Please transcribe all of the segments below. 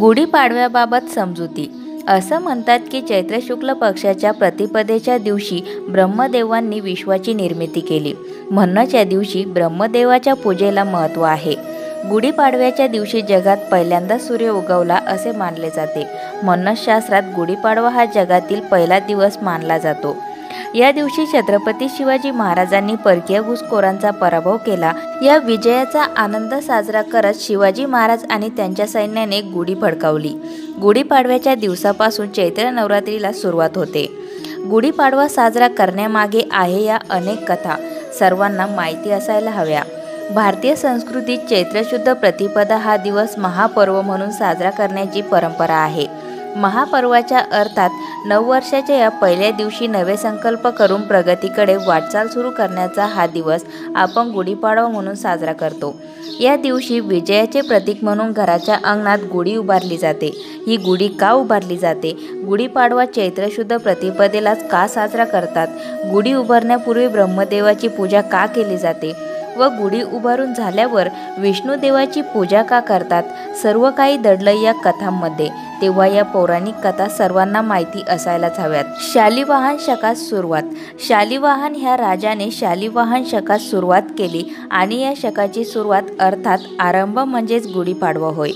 गुढीपाडव्याबाबत समजुती असं म्हणतात की चैत्र शुक्ल पक्षाच्या प्रतिपदेच्या दिवशी ब्रह्मदेवांनी विश्वाची निर्मिती केली. म्हणूनच या दिवशी ब्रह्मदेवाच्या पूजेला महत्त्व आहे. गुढीपाडव्याच्या दिवशी जगात पहिल्यांदा सूर्य उगवला असे मानले जाते. म्हणूनच शास्त्रात गुढीपाडवा हा जगातील पहिला दिवस मानला जातो. या दिवशी छत्रपती शिवाजी महाराजांनी परकीय घुसखोरांचा पराभव केला. या विजयाचा आनंद साजरा करत शिवाजी महाराज आणि त्यांच्या सैन्याने गुढी फडकावली. गुढीपाडव्याच्या दिवसापासून चैत्र नवरात्रीला सुरुवात होते. गुढीपाडवा साजरा करण्यामागे आहे या अनेक कथा सर्वांना माहिती असायला हव्या. भारतीय संस्कृतीत चैत्र शुद्ध प्रतिपदा हा दिवस महापर्व म्हणून साजरा करण्याची परंपरा आहे. महापर्वाच्या अर्थात नववर्षाच्या या पहिल्या दिवशी नवे संकल्प करून प्रगतीकडे वाटचाल सुरू करण्याचा हा दिवस आपण गुढीपाडवा म्हणून साजरा करतो. या दिवशी विजयाचे प्रतीक म्हणून घराच्या अंगणात गुढी उभारली जाते. ही गुढी का उभारली जाते? गुढीपाडवा चैत्र शुद्ध प्रतिपदेलाच का साजरा करतात? गुढी उभारण्यापूर्वी ब्रह्मदेवाची पूजा का केली जाते व गुढी उभारून झाल्यावर विष्णुदेवाची पूजा का करतात? सर्व काही दडलं या कथांमध्ये. तेव्हा या पौराणिक कथा सर्वांना माहिती असायलाच हव्यात. शालिवाहन शकास सुरुवात. शालिवाहन ह्या राजाने शालिवाहन शकास सुरुवात केली आणि या शकाची सुरुवात अर्थात आरंभ म्हणजेच गुढीपाडवा होय.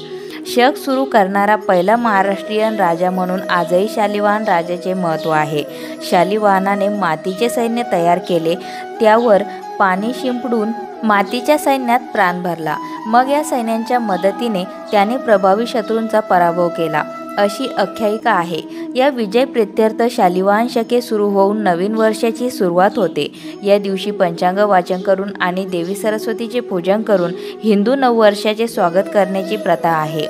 शक सुरू करणारा पहिला महाराष्ट्रीयन राजा म्हणून आजही शालिवाहन राजाचे महत्त्व आहे. शालिवाहनाने मातीचे सैन्य तयार केले, त्यावर पाणी शिंपडून मातीच्या सैन्यात प्राण भरला. मग या सैन्यांच्या मदतीने त्याने प्रभावी शत्रूंचा पराभव केला अशी आख्यायिका आहे. या विजय प्रित्यर्थ शालिवाहन शके सुरू होऊन नवीन वर्षाची सुरुवात होते. या दिवशी पंचांग वाचन करून आणि देवी सरस्वतीचे पूजन करून हिंदू नववर्षाचे स्वागत करण्याची प्रथा आहे.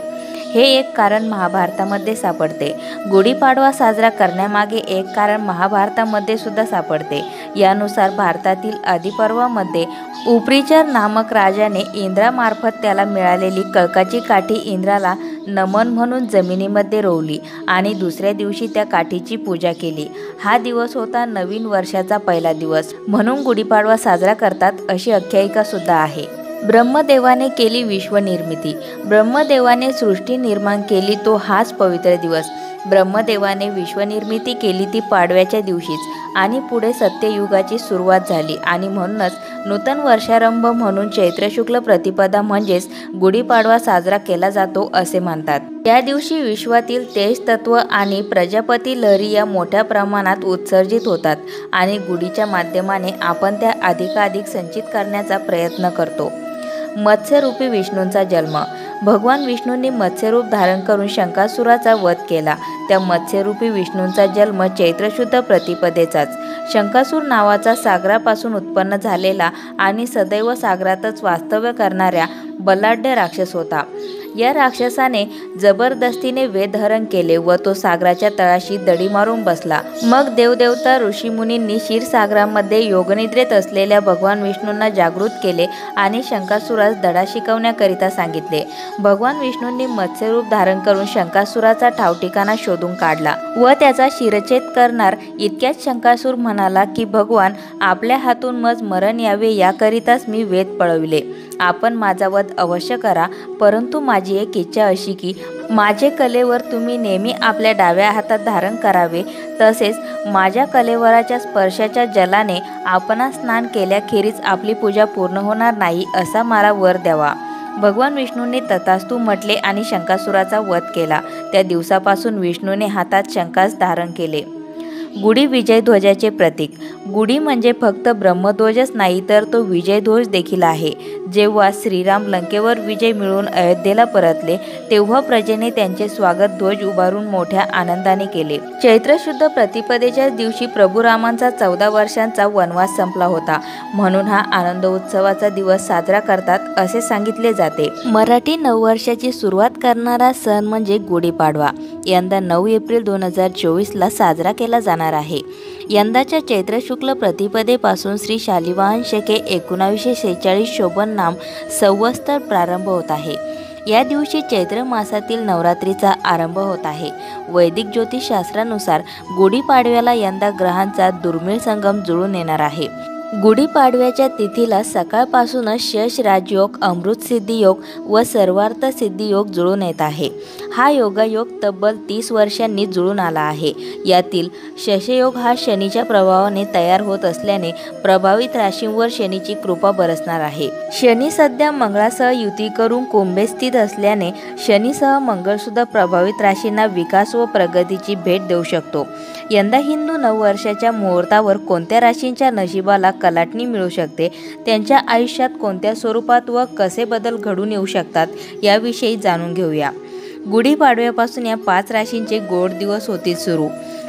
हे एक कारण महाभारतामध्ये सापडते. गुढीपाडवा साजरा करण्यामागे एक कारण महाभारतामध्ये सुद्धा सापडते. यानुसार भारतातील आदिपर्वामध्ये उपरिचर नामक राजाने इंद्रामार्फत त्याला मिळालेली कळकाची काठी इंद्राला नमन म्हणून जमिनीमध्ये रोवली आणि दुसऱ्या दिवशी त्या काठीची पूजा केली. हा दिवस होता नवीन वर्षाचा पहिला दिवस म्हणून गुढीपाडवा साजरा करतात अशी आख्यायिका सुद्धा आहे. ब्रह्मदेवाने केली विश्वनिर्मिती. ब्रह्मदेवाने सृष्टी निर्माण केली तो हाच पवित्र दिवस. ब्रह्मदेवाने विश्वनिर्मिती केली ती पाडव्याच्या दिवशीच आणि पुढे सत्ययुगाची सुरुवात झाली आणि म्हणूनच नूतन वर्षारंभ म्हणून चैत्र शुक्ल प्रतिपदा म्हणजेच गुढीपाडवा साजरा केला जातो असे म्हणतात. या दिवशी विश्वातील तेज तत्व आणि प्रजापती लहरी या मोठ्या प्रमाणात उत्सर्जित होतात आणि गुढीच्या माध्यमाने आपण त्या अधिकाधिक संचित करण्याचा प्रयत्न करतो. मत्स्यरूपी विष्णूंचा जन्म. भगवान विष्णूंनी मत्स्यरूप धारण करून शंकासुराचा वध केला. त्या मत्स्यरूपी विष्णूंचा जन्म चैत्रशुद्ध प्रतिपदेचाच. शंकासूर नावाचा सागरापासून उत्पन्न झालेला आणि सदैव सागरातच वास्तव्य करणाऱ्या बलाढ्य राक्षस होता. या राक्षसाने जबरदस्तीने वेदहरण केले व तो सागराच्या तळाशी दडी मारून बसला. मग देवदेवता ऋषीमुनींनी क्षीरसागरामध्ये योगनिद्रेत असलेल्या भगवान विष्णूंना जागृत केले आणि शंकासुरास धडा शिकवण्याकरिता सांगितले. भगवान विष्णूंनी मत्स्यरूप धारण करून शंकासुराचा ठावठिकाणा शोधून काढला व त्याचा शिरच्छेद करणार. इतक्यात शंकासूर म्हणाला की भगवान, आपल्या हातून मज मरण यावे याकरिताच मी वेद पळविले. आपण माझा वध अवश्य करा, परंतु माझी एक इच्छा अशी की माझे कलेवर तुम्ही नेहमी आपल्या डाव्या हातात धारण करावे. तसेच माझ्या कलेवराच्या स्पर्शाच्या जलाने आपणास स्नान केल्याखेरीज आपली पूजा पूर्ण होणार नाही असा मला वर द्यावा. भगवान विष्णूंनी तथास्तु म्हटले आणि शंकासुराचा वध केला. त्या दिवसापासून विष्णूने हातात शंकास धारण केले. गुढी विजयध्वजाचे प्रतीक. गुढी म्हणजे फक्त ब्रह्मध्वजच नाही तर तो विजयध्वज देखील आहे. जेव्हा श्रीराम लंकेवर विजय मिळवून अयोध्येला परतले तेव्हा प्रजेने त्यांचे स्वागत ध्वज उभारून मोठ्या आनंदाने केले. चैत्र शुद्ध प्रतिपदेच्या दिवशी प्रभू रामांचा 14 वर्षांचा वनवास संपला होता. म्हणून हा आनंद उत्सवाचा दिवस साजरा करतात असे सांगितले जाते. मराठी नववर्षाची सुरुवात करणारा सण म्हणजे गुढीपाडवा. यंदा 9 एप्रिल 2024ला साजरा केला जाणार आहे. यंदाच्या चैत्र शुक्ल प्रतिपदेपासून श्री शालिवाहन शके 1946 शोभन नाम संवत्सर प्रारंभ होत आहे. या दिवशी चैत्र मासातील नवरात्रीचा आरंभ होत आहे. वैदिक ज्योतिषशास्त्रानुसार गुढीपाडव्याला यंदा ग्रहांचा दुर्मिळ संगम जुळून येणार आहे. गुढीपाडव्याच्या तिथीला सकाळपासूनच शश राजयोग, अमृत सिद्धी योग व सर्वार्थ सिद्धी योग जुळून येत आहे. हा योगायोग तब्बल 30 वर्षांनी जुळून आला आहे. यातील शशयोग हा शनीच्या प्रभावाने तयार होत असल्याने प्रभावित राशींवर शनीची कृपा बरसणार आहे. शनी सध्या मंगळासह युती करून कुंभे स्थित असल्याने शनीसह मंगळसुद्धा प्रभावित राशींना विकास व प्रगतीची भेट देऊ शकतो. यंदा हिंदू नववर्षाच्या मुहूर्तावर कोणत्या राशींच्या नशिबाला कलाटणी मिळू शकते, त्यांच्या आयुष्यात कोणत्या स्वरूपात व कसे बदल घडून येऊ शकतात याविषयी जाणून घेऊया. गुढीपाडव्यापासून या 5 राशींचे गोड दिवस होतील सुरू.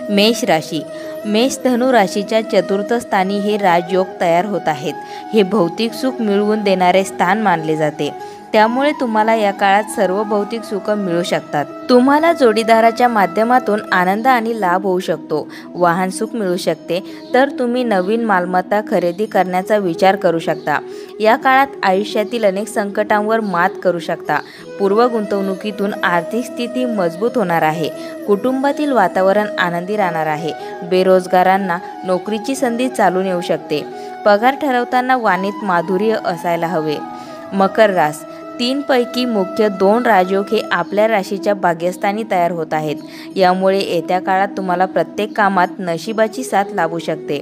मेष राशी. मेष धनु राशीच्या चतुर्थ स्थानी हे राजयोग तयार होत आहेत. हे भौतिक सुख मिळवून देणारे स्थान मानले जाते, त्यामुळे तुम्हाला या काळात सर्व भौतिक सुख मिळू शकतात. तुम्हाला जोडीदाराच्या माध्यमातून आनंद आणि लाभ होऊ शकतो. वाहन सुख मिळू शकते, तर तुम्ही नवीन मालमत्ता खरेदी करण्याचा विचार करू शकता. या काळात आयुष्यातील अनेक संकटांवर मात करू शकता. पूर्व गुंतवणुकीतून आर्थिक स्थिती मजबूत होणार आहे. कुटुंबातील वातावरण आनंदी राहणार आहे. बेरोजगारांना नोकरीची संधी चालून येऊ शकते. पगार ठरवताना वाणीत माधुर्य असायला हवे. मकर रास. 3 पैकी मुख्य 2 राजयोग हे आपल्या राशीच्या भाग्यस्थानी तयार होत आहेत. यामुळे येत्या काळात तुम्हाला प्रत्येक कामात नशिबाची साथ लाभू शकते.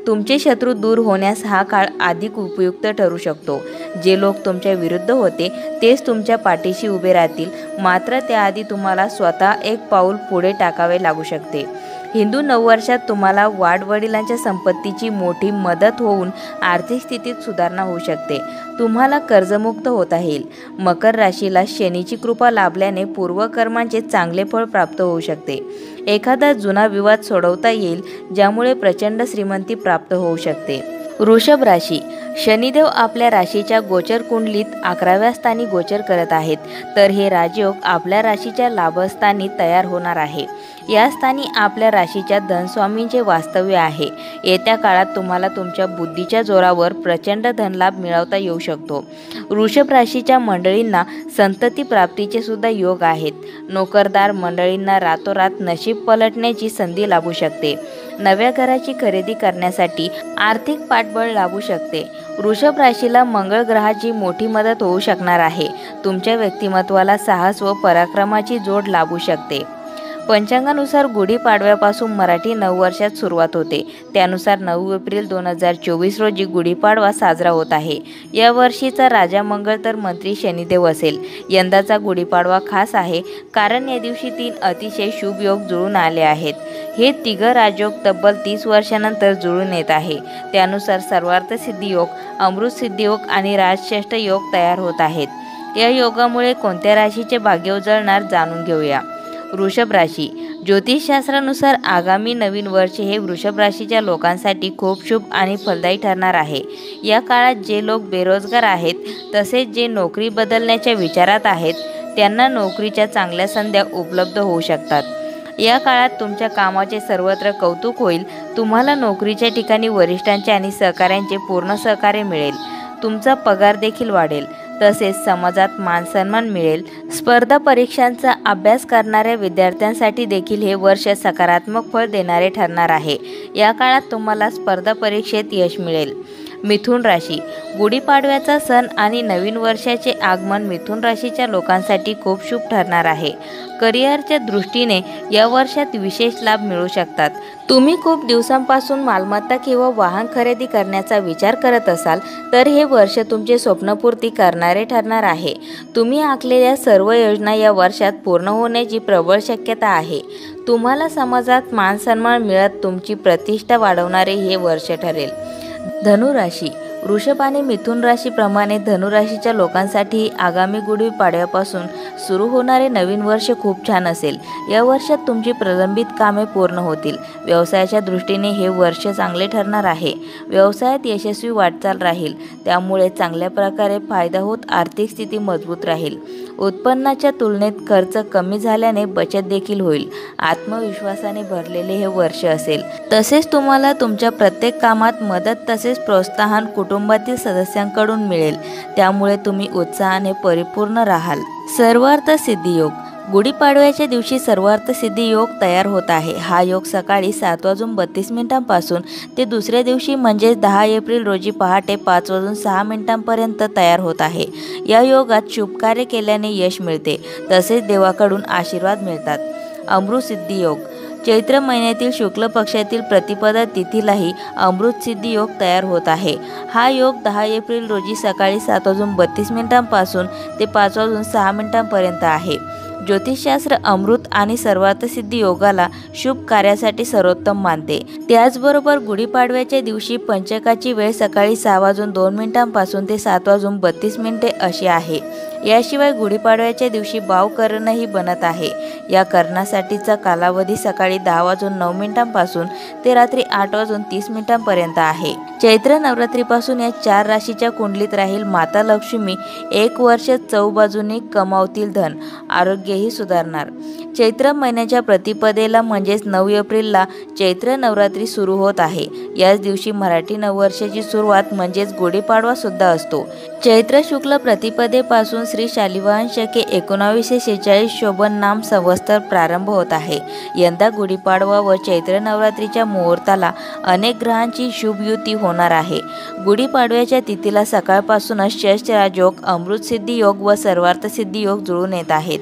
तुमचे शत्रू दूर होण्यास हा काळ अधिक उपयुक्त ठरू शकतो. जे लोक तुमच्या विरुद्ध होते तेच तुमच्या पाठीशी उभे राहतील, मात्र त्याआधी तुम्हाला स्वतः एक पाऊल पुढे टाकावे लागू शकते. हिंदू नववर्षात तुम्हाला वाडवडिलांच्या संपत्तीची मोठी मदत होऊन आर्थिक स्थितीत सुधारणा होऊ शकते. तुम्हाला कर्जमुक्त होता येईल. मकर राशीला शनीची कृपा लाभल्याने पूर्वकर्मांचे चांगले फळ प्राप्त होऊ शकते. एखादा जुना विवाद सोडवता येईल, ज्यामुळे प्रचंड श्रीमंती प्राप्त होऊ शकते. वृषभ राशी. शनिदेव आपल्या राशीच्या गोचर कुंडलीत 11व्या स्थानी गोचर करत आहेत, तर हे राजयोग आपल्या राशीच्या लाभस्थानी तयार होणार आहे. या स्थानी आपल्या राशीच्या धनस्वामींचे वास्तव्य आहे. येत्या काळात तुम्हाला तुमच्या बुद्धीच्या जोरावर प्रचंड धनलाभ मिळवता येऊ शकतो. वृषभ राशीच्या मंडळींना संतती प्राप्तीचे सुद्धा योग आहेत. नोकरदार मंडळींना रातोरात नशीब पलटण्याची संधी लाभू शकते. नव्या घराची खरेदी करण्यासाठी आर्थिक पाठबळ लाभू शकते. वृषभ राशीला मंगळ ग्रहाची मोठी मदत होऊ शकणार आहे. तुमच्या व्यक्तिमत्वाला साहस व पराक्रमाची जोड लाभू शकते. पंचांगानुसार गुढीपाडव्यापासून मराठी नववर्षात सुरुवात होते. त्यानुसार 9 एप्रिल 2024 रोजी गुढीपाडवा साजरा होत आहे. या वर्षीचा राजा मंगळ तर मंत्री शनिदेव असेल. यंदाचा गुढीपाडवा खास आहे, कारण या दिवशी 3 अतिशय शुभ योग जुळून आले आहेत. हे 3 राजयोग तब्बल 30 वर्षानंतर जुळून येत आहे. त्यानुसार सर्वार्थ सिद्धी योग, अमृत सिद्धी योग आणि राजश्रेष्ठ योग तयार होत आहेत. या योगामुळे कोणत्या राशीचे भाग्य उजळणार जाणून घेऊया. वृषभ राशी. ज्योतिषशास्त्रानुसार आगामी नवीन वर्ष हे वृषभ राशीच्या लोकांसाठी खूप शुभ आणि फलदायी ठरणार आहे. या काळात जे लोक बेरोजगार आहेत, तसेच जे नोकरी बदलण्याच्या विचारात आहेत, त्यांना नोकरीच्या चांगल्या संधी उपलब्ध होऊ शकतात. या काळात तुमच्या कामाचे सर्वत्र कौतुक होईल. तुम्हाला नोकरीच्या ठिकाणी वरिष्ठांचे आणि सहकाऱ्यांचे पूर्ण सहकार्य मिळेल. तुमचा पगार देखील वाढेल. तसेच समाजात मानसन्मान मिळेल. स्पर्धा परीक्षांचा अभ्यास करणाऱ्या विद्यार्थ्यांसाठी देखील हे वर्ष सकारात्मक फळ देणारे ठरणार आहे. या काळात तुम्हाला स्पर्धा परीक्षेत यश मिळेल. मिथुन राशी. गुढीपाडव्याचा सण आणि नवीन वर्षाचे आगमन मिथुन राशीच्या लोकांसाठी खूप शुभ ठरणार आहे. करिअरच्या दृष्टीने या वर्षात विशेष लाभ मिळू शकतात. तुम्ही खूप दिवसांपासून मालमत्ता किंवा वाहन खरेदी करण्याचा विचार करत असाल, तर हे वर्ष तुमचे स्वप्नपूर्ती करणारे ठरणार आहे. तुम्ही आखलेल्या सर्व योजना या वर्षात पूर्ण होण्याची प्रबळ शक्यता आहे. तुम्हाला समाजात मानसन्मान मिळत तुमची प्रतिष्ठा वाढवणारे हे वर्ष ठरेल. धनुराशी. वृषभ आणि मिथुन राशीप्रमाणे धनुराशीच्या लोकांसाठी आगामी गुढीपाडव्यापासून सुरू होणारे नवीन वर्ष खूप छान असेल. या वर्षात तुमची प्रलंबित कामे पूर्ण होतील. व्यवसायाच्या दृष्टीने हे वर्ष चांगले ठरणार आहे. व्यवसायात यशस्वी वाटचाल राहील, त्यामुळे चांगल्या प्रकारे फायदा होत आर्थिक स्थिती मजबूत राहील. उत्पन्नाच्या तुलनेत खर्च कमी झाल्याने बचत देखील होईल. आत्मविश्वासाने भरलेले हे वर्ष असेल. तसेच तुम्हाला तुमच्या प्रत्येक कामात मदत तसेच प्रोत्साहन कुटुंबातील सदस्यांकडून मिळेल. त्यामुळे तुम्ही उत्साहाने परिपूर्ण राहाल. सर्वार्थ सिद्धी योग. गुढीपाडव्याच्या दिवशी सर्वार्थसिद्धी योग तयार होत आहे. हा योग सकाळी 7:32 ते दुसऱ्या दिवशी म्हणजेच 10 एप्रिल रोजी पहाटे 5:06 तयार होत आहे. या योगात शुभकार्य केल्याने यश मिळते, तसेच देवाकडून आशीर्वाद मिळतात. अमृतसिद्धी योग. चैत्र महिन्यातील शुक्ल पक्षातील प्रतिपदा तिथीलाही अमृतसिद्धी योग तयार होत आहे. हा योग 10 एप्रिल रोजी सकाळी 7:32 ते 5:06 आहे. ज्योतिषशास्त्र अमृत आणि सर्वार्थसिद्धी योगाला शुभ कार्यासाठी सर्वोत्तम मानते. त्याचबरोबर गुढीपाडव्याच्या दिवशी पंचकाची वेळ सकाळी 6:02 ते 7:32 अशी आहे. याशिवाय गुढीपाडव्याच्या दिवशी भाव करणही बनत आहे. या करणासाठीचा कालावधी सकाळी 10:09 ते रात्री 8:30 आहे. चैत्र नवरात्रीपासून या 4 राशीच्या कुंडलीत राहील माता लक्ष्मी. 1 वर्ष चौबाजूंनी कमावतील धन, आरोग्यही सुधारणार. चैत्र महिन्याच्या प्रतिपदेला म्हणजेच 9 एप्रिलला चैत्र नवरात्री सुरू होत आहे. याच दिवशी मराठी नववर्षाची सुरुवात म्हणजेच गुढीपाडवा सुद्धा असतो. चैत्र शुक्ल प्रतिपदेपासून श्री शालिवाहन शके 1946 शोभन नाम संवत्सर प्रारंभ होत आहे. यंदा गुढीपाडवा व चैत्र नवरात्रीच्या मुहूर्ताला अनेक ग्रहांची शुभ युती होणार आहे. गुढीपाडव्याच्या तिथीला सकाळपासूनच शस्त्रराजयोग, अमृतसिद्धी योग व सर्वार्थसिद्धी योग जुळून येत आहेत.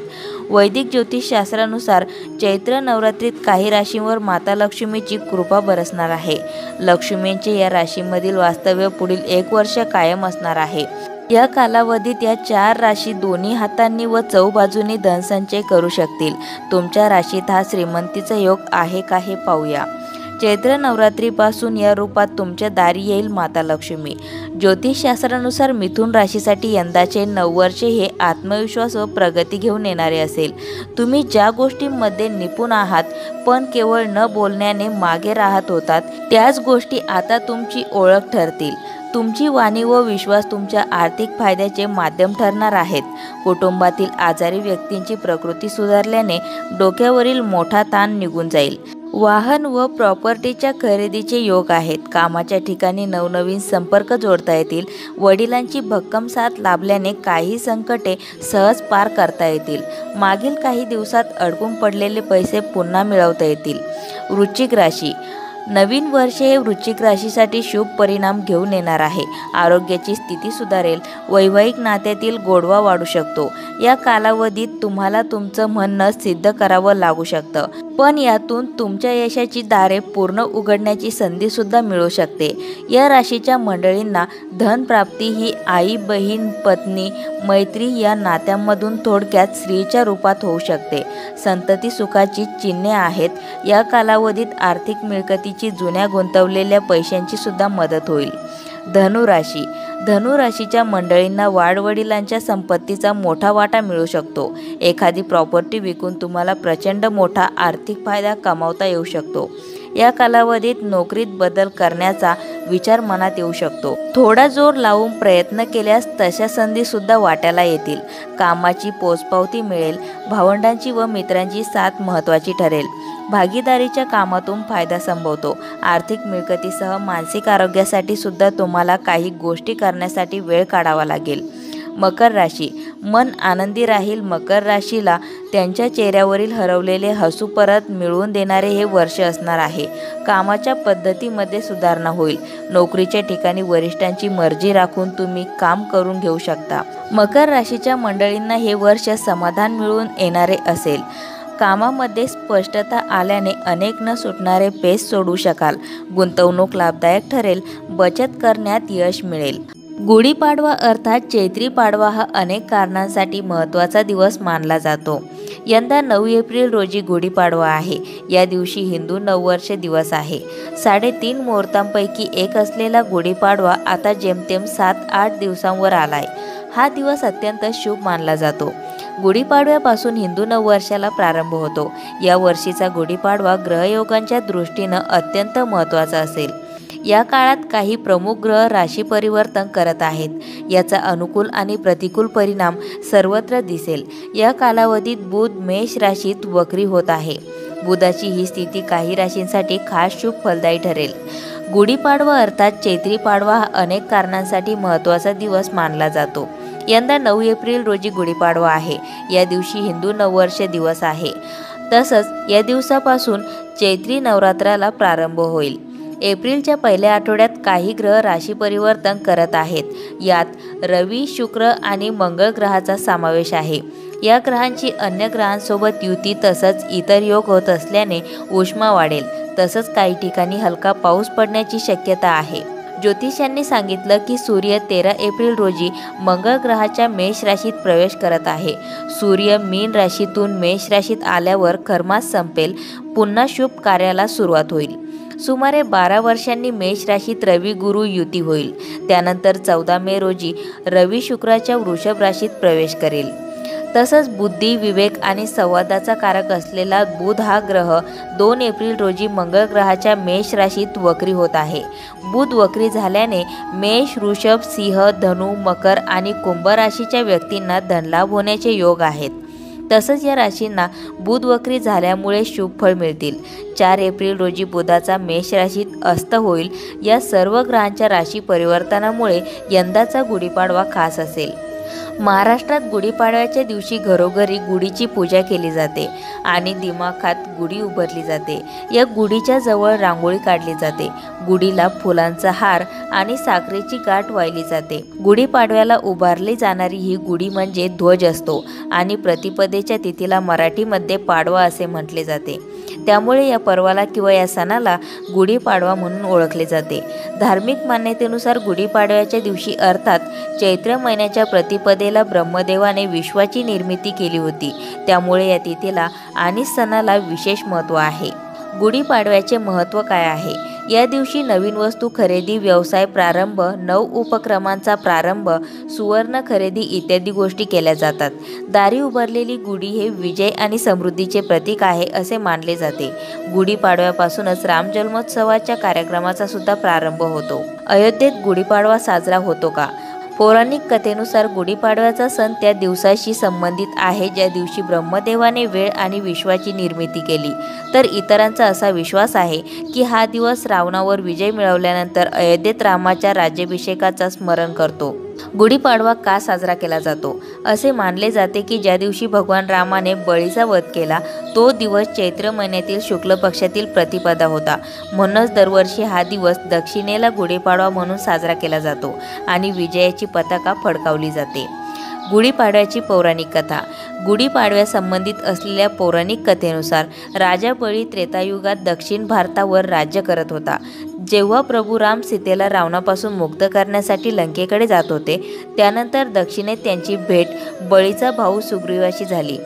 वैदिक ज्योतिषशास्त्रानुसार चैत्र नवरात्रीत काही राशींवर माता लक्ष्मीची कृपा बरसणार आहे. लक्ष्मींचे या राशीमधील वास्तव्य पुढील 1 वर्ष कायम असणार आहे. या कालावधीत या 4 राशी दोन्ही हातांनी व चौबाजूंनी धनसंचय करू शकतील. तुमच्या राशीत हा श्रीमंतीचा योग आहे का हे पाहूया. चैत्र नवरात्रीपासून या रूपात तुमच्या दारी येईल माता लक्ष्मी. ज्योतिषशास्त्रानुसार मिथुन राशीसाठी यंदाचे नववर्ष हे आत्मविश्वास व प्रगती घेऊन येणारे असेल. तुम्ही ज्या गोष्टींमध्ये निपुण आहात पण केवळ न बोलण्याने मागे राहत होतात, त्याच गोष्टी आता तुमची ओळख ठरतील. तुमची वाणी व विश्वास तुमच्या आर्थिक फायद्याचे माध्यम ठरणार आहेत. कुटुंबातील आजारी व्यक्तींची प्रकृती सुधारल्याने डोक्यावरील मोठा ताण निघून जाईल. वाहन व प्रॉपर्टीच्या खरेदीचे योग आहेत. कामाच्या ठिकाणी नवनवीन संपर्क जोडता येतील. वडिलांची भक्कम साथ लाभल्याने काही संकटे सहज पार करता येतील. मागील काही दिवसात अडकून पडलेले पैसे पुन्हा मिळवता येतील. वृश्चिक राशी. नवीन वर्ष हे वृश्चिक राशीसाठी शुभ परिणाम घेऊन येणार आहे. आरोग्याची स्थिती सुधारेल. वैवाहिक नात्यातील गोडवा वाढू शकतो. या कालावधीत तुम्हाला तुमचं म्हणणं सिद्ध करावं लागू शकतं, पण यातून तुमच्या यशाची दारे पूर्ण उघडण्याची संधीसुद्धा मिळू शकते. या राशीच्या मंडळींना धनप्राप्ती ही आई, बहीण, पत्नी, मैत्री या नात्यांमधून थोडक्यात स्त्रीच्या रूपात होऊ शकते. संतती सुखाची चिन्हे आहेत. या कालावधीत आर्थिक मिळकतीची जुन्या गुंतवलेल्या पैशांची सुद्धा मदत होईल. धनुराशी. धनुराशीच्या मंडळींना वाडवडिलांच्या संपत्तीचा मोठा वाटा मिळू शकतो. एखादी प्रॉपर्टी विकून तुम्हाला प्रचंड मोठा आर्थिक फायदा कमावता येऊ शकतो. या कालावधीत नोकरीत बदल करण्याचा विचार मनात येऊ शकतो. थोडा जोर लावून प्रयत्न केल्यास तशा संधीसुद्धा वाट्याला येतील. कामाची पोचपावती मिळेल. भावंडांची व मित्रांची साथ महत्त्वाची ठरेल. भागीदारीच्या कामातून फायदा संभवतो. आर्थिक मिळकतीसह मानसिक आरोग्यासाठी सुद्धा तुम्हाला काही गोष्टी करण्यासाठी वेळ काढावा लागेल. मकर राशी. मन आनंदी राहील. मकर राशीला त्यांच्या चेहऱ्यावरील हरवलेले हसू परत मिळवून देणारे हे वर्ष असणार आहे. कामाच्या पद्धतीमध्ये सुधारणा होईल. नोकरीच्या ठिकाणी वरिष्ठांची मर्जी राखून तुम्ही काम करून घेऊ शकता. मकर राशीच्या मंडळींना हे वर्ष समाधान मिळवून येणारे असेल. कामामध्ये स्पष्टता आल्याने अनेक न सुटणारे पेच सोडू शकाल. गुंतवणूक लाभदायक ठरेल. बचत करण्यात यश मिळेल. गुढीपाडवा अर्थात चैत्री पाडवा हा अनेक कारणांसाठी महत्त्वाचा दिवस मानला जातो. यंदा 9 एप्रिल रोजी गुढीपाडवा आहे. या दिवशी हिंदू नववर्ष दिवस आहे. 3.5 मुहूर्तांपैकी एक असलेला गुढीपाडवा आता जेमतेम 7-8 दिवसांवर आलाय. हा दिवस अत्यंत शुभ मानला जातो. गुढीपाडव्यापासून हिंदू नववर्षाला प्रारंभ होतो. या वर्षीचा गुढीपाडवा ग्रहयोगांच्या दृष्टीनं अत्यंत महत्त्वाचा असेल. या काळात काही प्रमुख ग्रह राशी परिवर्तन करत आहेत. याचा अनुकूल आणि प्रतिकूल परिणाम सर्वत्र दिसेल. या कालावधीत बुध मेष राशीत वक्री होत आहे. बुधाची ही स्थिती काही राशींसाठी खास शुभ फलदायी ठरेल. गुढीपाडवा अर्थात चैत्री पाडवा हा अनेक कारणांसाठी महत्त्वाचा दिवस मानला जातो. यंदा 9 एप्रिल रोजी गुढीपाडवा आहे। या दिवशी हिंदू नववर्ष दिवस आहे। तसंच या दिवसापासून चैत्री नवरात्राला प्रारंभ होईल। एप्रिलच्या पहिल्या आठवड्यात काही ग्रह राशी परिवर्तन करत आहेत। यात रवी, शुक्र आणि मंगळ ग्रहाचा समावेश आहे। या ग्रहांची अन्य ग्रहांसोबत युती तसंच इतर योग होत असल्याने उष्मा वाढेल। तसंच काही ठिकाणी हलका पाऊस पडण्याची शक्यता आहे। ज्योतिषांनी सांगितलं की सूर्य 13 एप्रिल रोजी मंगळ ग्रहाच्या मेष राशीत प्रवेश करत आहे। सूर्य मीन राशीतून मेष राशीत आल्यावर खरमास संपेल, पुन्हा शुभ कार्याला सुरुवात होईल। सुमारे 12 वर्षांनी मेष राशीत रवी गुरु युती होईल। त्यानंतर 14 मे रोजी रवी शुक्राच्या वृषभ राशीत प्रवेश करेल। तसंच बुद्धी, विवेक आणि संवादाचा कारक असलेला बुध हा ग्रह 2 एप्रिल रोजी मंगळ ग्रहाच्या मेष राशीत वक्री होत आहे। बुध वक्री झाल्याने मेष, वृषभ, सिंह, धनु, मकर आणि कुंभ राशीच्या व्यक्तींना धनलाभ होण्याचे योग आहेत। तसंच या राशींना बुध वक्री झाल्यामुळे शुभ फळ मिळतील। 4 एप्रिल रोजी बुधाचा मेष राशीत अस्त होईल। या सर्व ग्रहांच्या राशी परिवर्तनामुळे यंदाचा गुढीपाडवा खास असेल। महाराष्ट्रात गुढीपाडव्याच्या दिवशी घरोघरी गुढीची पूजा केली जाते आणि दिमाखात गुढी उभारली जाते। या गुढीच्या जवळ रांगोळी काढली जाते। गुढीला फुलांचा हार आणि साखरेची गाठ वाहिली जाते। गुढीपाडव्याला उभारली जाणारी ही गुढी म्हणजे ध्वज असतो आणि प्रतिपदेच्या तिथीला मराठीमध्ये पाडवा असे म्हटले जाते। त्यामुळे या पर्वाला किंवा या सणाला गुढीपाडवा म्हणून ओळखले जाते। धार्मिक मान्यतेनुसार गुढीपाडव्याच्या दिवशी अर्थात चैत्र महिन्याच्या प्रतिपदेला ब्रह्मदेवाने विश्वाची निर्मिती केली होती। त्यामुळे या तिथीला आणि सणाला विशेष महत्त्व आहे। गुढीपाडव्याचे महत्त्व काय आहे? या दिवशी नवीन वस्तू खरेदी, व्यवसाय प्रारंभ, उपक्रमांचा प्रारंभ, सुवर्ण खरेदी इत्यादी गोष्टी केल्या जातात। दारी उभारलेली गुढी हे विजय आणि समृद्धीचे प्रतीक आहे असे मानले जाते। गुढीपाडव्यापासूनच राम जन्मोत्सवाच्या कार्यक्रमाचा सुद्धा प्रारंभ होतो। अयोध्येत गुढीपाडवा साजरा होतो का? पौराणिक कथेनुसार गुढीपाडव्याचा सण त्या दिवसाशी संबंधित आहे ज्या दिवशी ब्रह्मदेवाने वेळ आणि विश्वाची निर्मिती केली। तर इतरांचा असा विश्वास आहे की हा दिवस रावणावर विजय मिळवल्यानंतर अयोध्येत रामाच्या राज्याभिषेकाचा स्मरण करतो। गुढीपाडवा का साजरा केला जातो? असे मानले जाते की ज्या दिवशी भगवान रामाने बळीचा वध केला तो दिवस चैत्र महिन्यातील शुक्ल पक्षातील प्रतिपदा होता। म्हणूनच दरवर्षी हा दिवस दक्षिणेला गुढीपाडवा म्हणून साजरा केला जातो आणि विजयाची पताका फडकावली जाते। गुढीपाडव्याची पौराणिक कथा। गुढीपाडव्या संबंधित असलेल्या पौराणिक कथेनुसार राजा बळी त्रेतायुगात दक्षिण भारतावर राज्य करत होता। जेव्हा प्रभू राम सीतेला रावणापासून मुक्त करण्यासाठी लंकेकडे जात होते त्यानंतर दक्षिणेत त्यांची भेट बळीचा भाऊ सुग्रीवाशी झाली।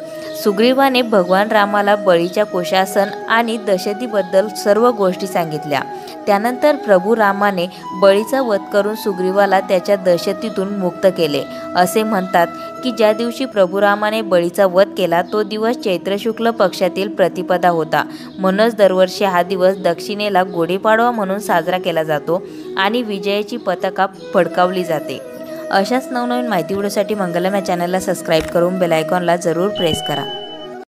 सुग्रीवाने भगवान रामाला बळीच्या कुशासन आणि दशरथीबद्दल सर्व गोष्टी सांगितल्या। त्यानंतर प्रभू रामाने बळीचा वध करून सुग्रीवाला त्याच्या दशरथीतून मुक्त केले। असे म्हणतात की ज्या दिवशी प्रभू रामाने बळीचा वध केला तो दिवस चैत्र शुक्ल पक्षातील प्रतिपदा होता। म्हणूनच दरवर्षी हा दिवस दक्षिणेला गुढीपाडवा म्हणून साजरा केला जातो आणि विजयाची पताका फडकावली जाते। अशाच नवनवीन माहिती व्हिडिओसाठी मंगलम या चॅनलला सबस्क्राईब करून बेल आयकॉनला जरूर प्रेस करा।